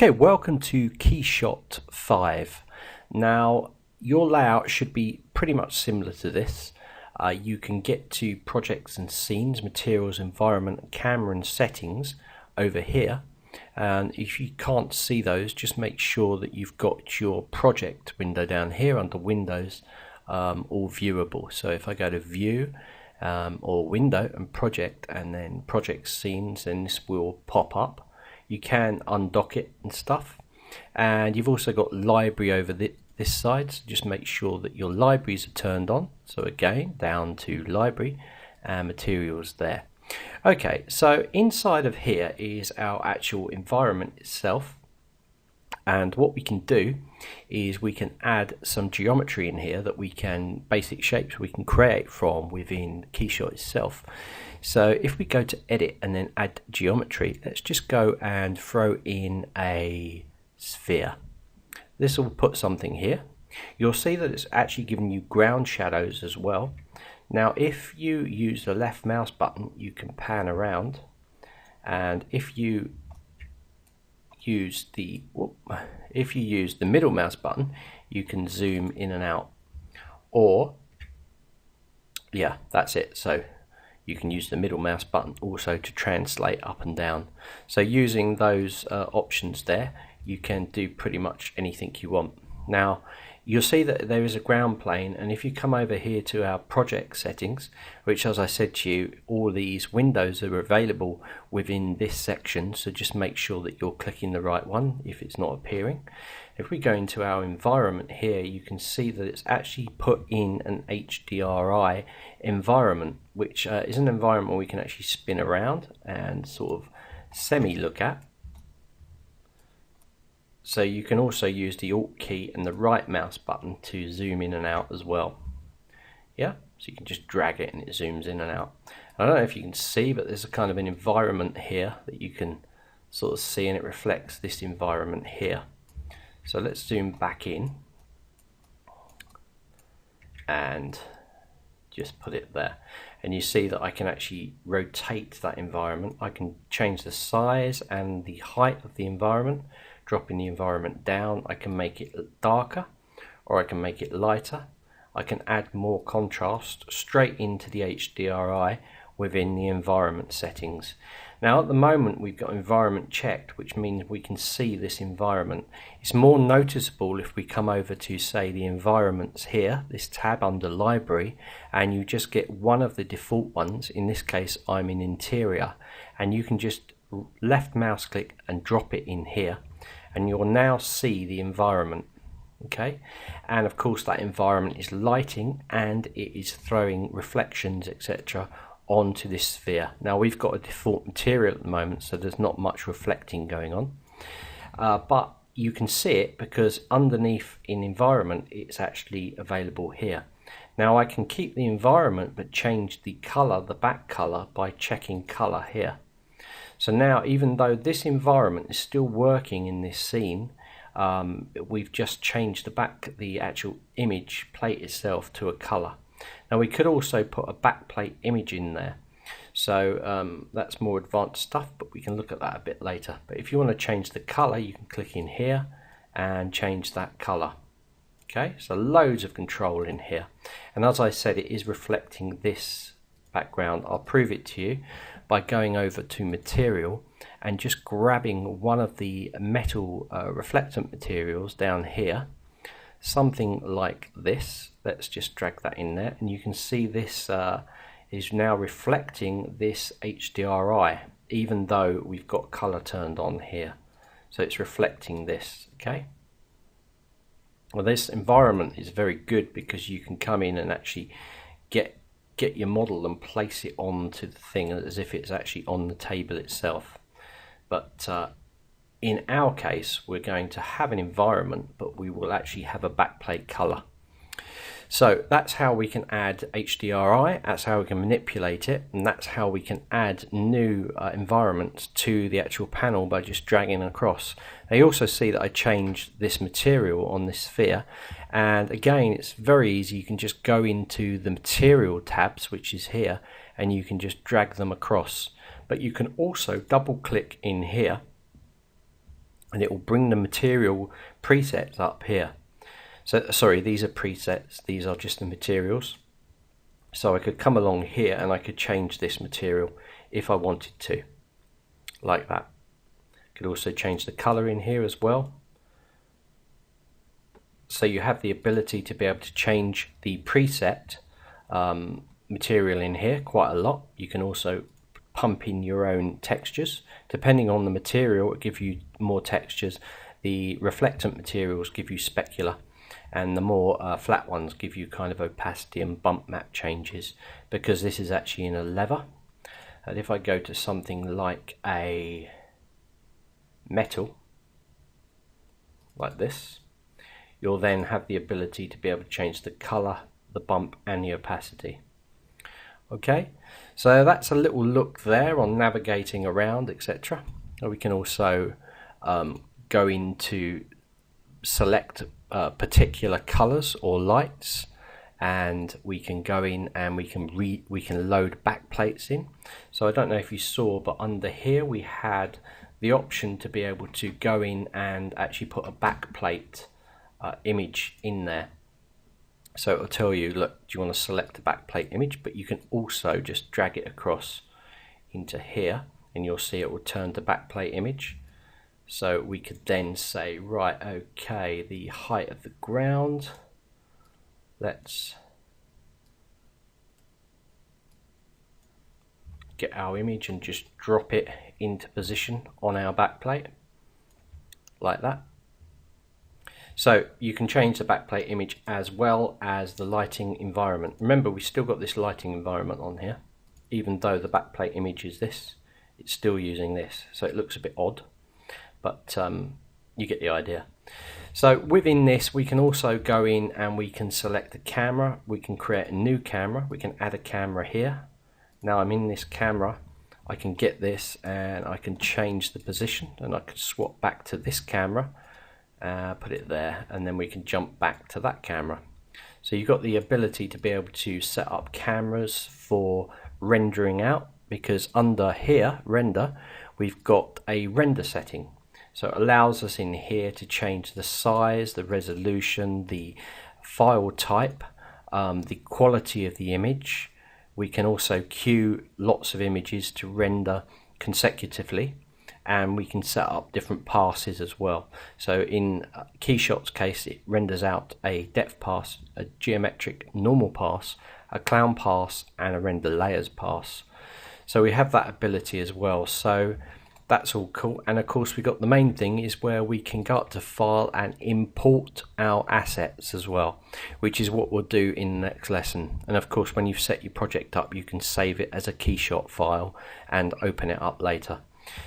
Okay, welcome to Keyshot 5. Now, your layout should be pretty much similar to this. You can get to projects and scenes, materials, environment, camera and settings over here. And if you can't see those, just make sure that you've got your project window down here under Windows, all viewable. So if I go to View or Window and Project and then Project Scenes, then this will pop up. You can undock it and stuff, and you've also got library over this side, so just make sure that your libraries are turned on. So again, down to library and materials there. Okay, so inside of here is our actual environment itself, and what we can do is we can add some geometry in here that we can, basic shapes we can create from within Keyshot itself. So if we go to edit and then add geometry, let's just go and throw in a sphere. This will put something here. You'll see that it's actually giving you ground shadows as well. Now if you use the left mouse button, you can pan around, and if you use the middle mouse button, you can zoom in and out. Or yeah, that's it. So you can use the middle mouse button also to translate up and down. So using those options there, you can do pretty much anything you want. Now you'll see that there is a ground plane, and if you come over here to our project settings, which as I said to you, all these windows are available within this section, so just make sure that you're clicking the right one if it's not appearing. If we go into our environment here, you can see that it's actually put in an HDRI environment, which is an environment we can actually spin around and sort of semi look at. So you can also use the Alt key and the right mouse button to zoom in and out as well. Yeah, so you can just drag it and it zooms in and out. I don't know if you can see, but there's a kind of an environment here that you can sort of see, and it reflects this environment here. So let's zoom back in and just put it there, and you see that I can actually rotate that environment. I can change the size and the height of the environment, dropping the environment down. I can make it darker or I can make it lighter. I can add more contrast straight into the HDRI within the environment settings. Now at the moment we've got environment checked, which means we can see this environment. It's more noticeable if we come over to, say, the environments here, this tab under library, and you just get one of the default ones. In this case I'm in interior, and you can just left mouse click and drop it in here, and you'll now see the environment. Okay, and of course that environment is lighting and it is throwing reflections, etc., onto this sphere. Now we've got a default material at the moment, so there's not much reflecting going on, but you can see it because underneath in environment it's actually available here. Now I can keep the environment but change the color, the back color, by checking color here. So now even though this environment is still working in this scene, we've just changed the actual image plate itself to a color. Now we could also put a backplate image in there, so that's more advanced stuff, but we can look at that a bit later. But if you want to change the color, you can click in here and change that color. Okay, so loads of control in here, and as I said, it is reflecting this background. I'll prove it to you by going over to material and just grabbing one of the metal reflectant materials down here, something like this. Let's just drag that in there, and you can see this is now reflecting this HDRI, even though we've got color turned on here. So it's reflecting this. Okay, well, this environment is very good because you can come in and actually get your model and place it onto the thing as if it's actually on the table itself. But in our case, we're going to have an environment, but we will actually have a backplate color. So that's how we can add HDRI, that's how we can manipulate it, and that's how we can add new environments to the actual panel by just dragging across. Now you also see that I changed this material on this sphere, and again it's very easy. You can just go into the material tabs, which is here, and you can just drag them across. But you can also double click in here and it will bring the material presets up here. So sorry, these are presets, these are just the materials. So I could come along here and I could change this material if I wanted to, like that. Could also change the color in here as well. So you have the ability to be able to change the preset material in here quite a lot. You can also pump in your own textures. Depending on the material, it gives you more textures. The reflectant materials give you specular, and the more flat ones give you kind of opacity and bump map changes, because this is actually in a lever. And if I go to something like a metal, like this, you'll then have the ability to be able to change the color, the bump and the opacity. Okay, so that's a little look there on navigating around, etc. We can also go into select particular colors or lights, and we can go in and we can load backplates in. So I don't know if you saw, but under here we had the option to be able to go in and actually put a backplate image in there. So it'll tell you, look, do you want to select the backplate image, but you can also just drag it across into here and you'll see it will turn to backplate image. So we could then say, right, okay, the height of the ground, let's get our image and just drop it into position on our backplate, like that. So you can change the backplate image as well as the lighting environment. Remember, we still got this lighting environment on here. Even though the backplate image is this, it's still using this. So it looks a bit odd, but you get the idea. So within this, we can also go in and we can select the camera. We can create a new camera. We can add a camera here. Now I'm in this camera. I can get this and I can change the position, and I can swap back to this camera. Put it there, and then we can jump back to that camera. So you've got the ability to be able to set up cameras for rendering out, because under here, render, we've got a render setting. So it allows us in here to change the size, the resolution, the file type, the quality of the image. We can also queue lots of images to render consecutively, and we can set up different passes as well. So in Keyshot's case, it renders out a depth pass, a geometric normal pass, a clown pass and a render layers pass. So we have that ability as well. So that's all cool. And of course we got the main thing is where we can go up to file and import our assets as well, which is what we'll do in the next lesson. And of course when you've set your project up, you can save it as a Keyshot file and open it up later.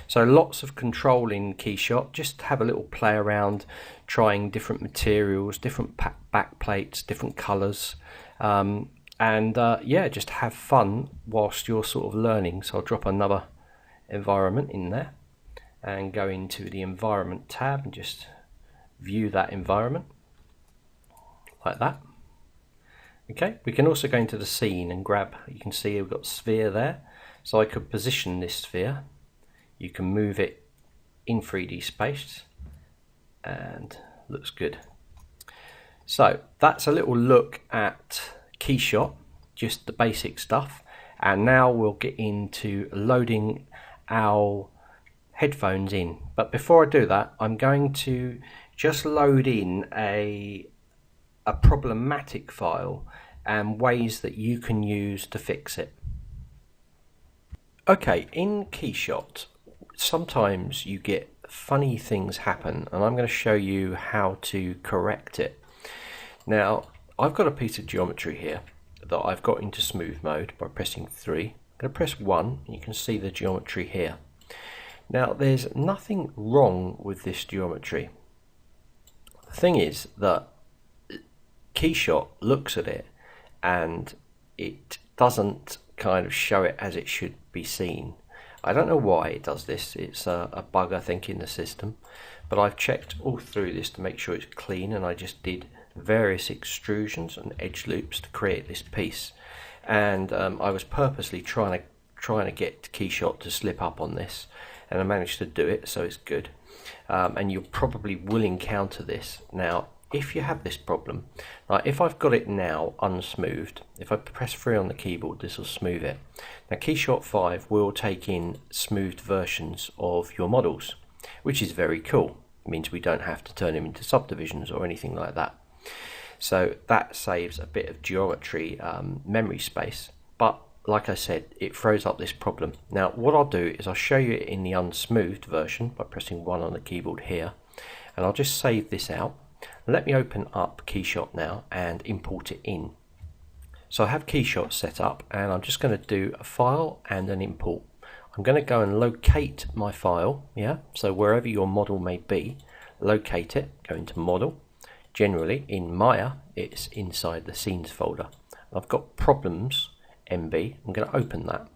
So lots of control in Keyshot. Just have a little play around, trying different materials, different backplates, different colors, and yeah, just have fun whilst you're sort of learning. So I'll drop another environment in there and go into the environment tab and just view that environment like that. Okay, we can also go into the scene and grab, you can see we've got sphere there, so I could position this sphere. You can move it in 3D space and looks good. So that's a little look at Keyshot, just the basic stuff. And now we'll get into loading our headphones in. But before I do that, I'm going to just load in a problematic file and ways that you can use to fix it. Okay, in Keyshot, sometimes you get funny things happen, and I'm going to show you how to correct it. Now, I've got a piece of geometry here that I've got into smooth mode by pressing 3. I'm going to press 1, and you can see the geometry here. Now, there's nothing wrong with this geometry. The thing is that Keyshot looks at it and it doesn't kind of show it as it should be seen. I don't know why it does this. It's a bug, I think, in the system, but I've checked all through this to make sure it's clean, and I just did various extrusions and edge loops to create this piece. And I was purposely trying to get Keyshot to slip up on this, and I managed to do it, so it's good. and you probably will encounter this. Now if you have this problem, like if I've got it now unsmoothed, if I press 3 on the keyboard, this will smooth it. Now Keyshot 5 will take in smoothed versions of your models, which is very cool. It means we don't have to turn them into subdivisions or anything like that. So that saves a bit of geometry memory space, but like I said, it throws up this problem. Now what I'll do is I'll show you it in the unsmoothed version by pressing 1 on the keyboard here, and I'll just save this out. Let me open up Keyshot now and import it in. So I have Keyshot set up, and I'm just going to do a file and an import. I'm going to go and locate my file, so wherever your model may be, locate it, go into model. Generally in Maya it's inside the scenes folder. I've got problems MB, I'm going to open that.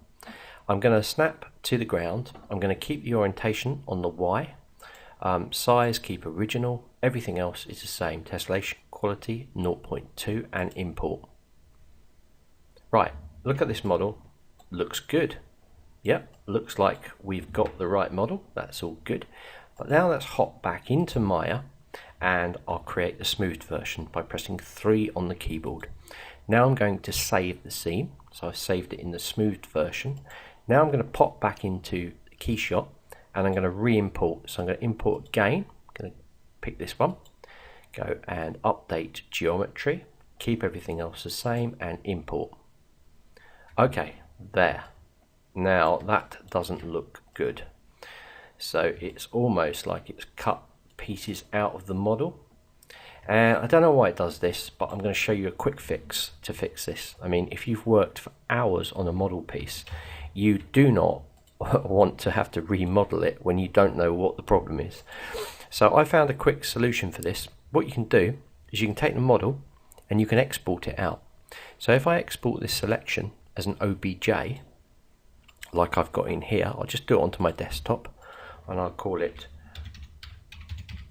I'm going to snap to the ground, I'm going to keep the orientation on the Y, size keep original, everything else is the same, tessellation quality 0.2 and import. Right, look at this model, looks good. Yep, looks like we've got the right model, that's all good. But now let's hop back into Maya and I'll create the smoothed version by pressing 3 on the keyboard. Now I'm going to save the scene, so I've saved it in the smoothed version. Now I'm going to pop back into Keyshot and I'm going to re-import. So I'm going to import again, I'm going to pick this one, go and update geometry, keep everything else the same and import. Okay, there. Now that doesn't look good. So it's almost like it's cut pieces out of the model. And I don't know why it does this, but I'm going to show you a quick fix to fix this. I mean, if you've worked for hours on a model piece, you do not want to have to remodel it when you don't know what the problem is. So I found a quick solution for this. What you can do is you can take the model and you can export it out. So if I export this selection as an OBJ, like I've got in here, I'll just do it onto my desktop and I'll call it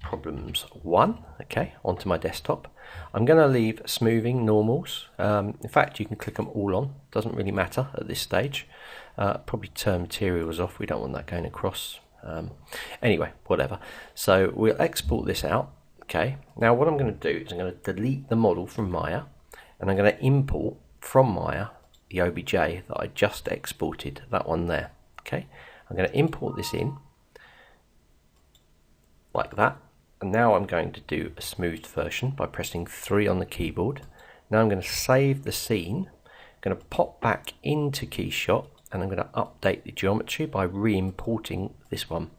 problems 1, okay, onto my desktop. I'm going to leave smoothing normals. In fact, you can click them all on, doesn't really matter at this stage. Probably turn materials off, we don't want that going across. Anyway, whatever. So we'll export this out. Okay, now what I'm going to do is I'm going to delete the model from Maya and I'm going to import from Maya the OBJ that I just exported, that one there. Okay, I'm going to import this in like that. And now I'm going to do a smoothed version by pressing 3 on the keyboard. Now I'm going to save the scene, I'm going to pop back into Keyshot and I'm going to update the geometry by re-importing this one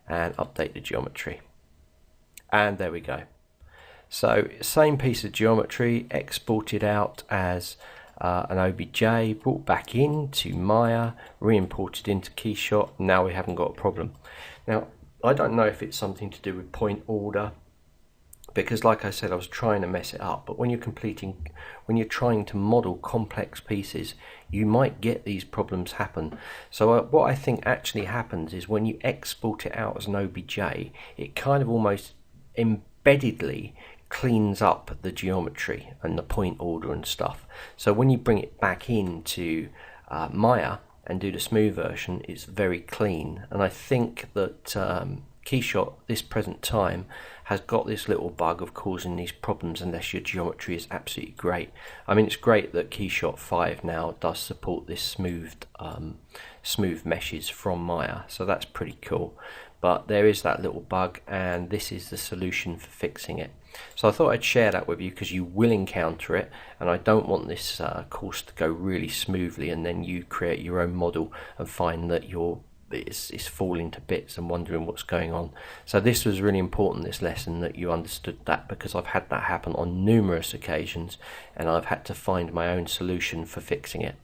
and update the geometry. And there we go. So same piece of geometry exported out as an OBJ, brought back into Maya, re-imported into Keyshot. Now we haven't got a problem. Now I don't know if it's something to do with point order, because like I said, I was trying to mess it up, but when you're trying to model complex pieces, you might get these problems happen. So what I think actually happens is when you export it out as an OBJ, it kind of almost embeddedly cleans up the geometry and the point order and stuff. So when you bring it back into Maya and do the smooth version, it's very clean. And I think that Keyshot this present time has got this little bug of causing these problems unless your geometry is absolutely great. I mean, it's great that Keyshot 5 now does support this smooth meshes from Maya, so that's pretty cool. But there is that little bug, and this is the solution for fixing it. So I thought I'd share that with you because you will encounter it, and I don't want this course to go really smoothly and then you create your own model and find that it's falling to bits and wondering what's going on. So this was really important, this lesson, that you understood that, because I've had that happen on numerous occasions and I've had to find my own solution for fixing it.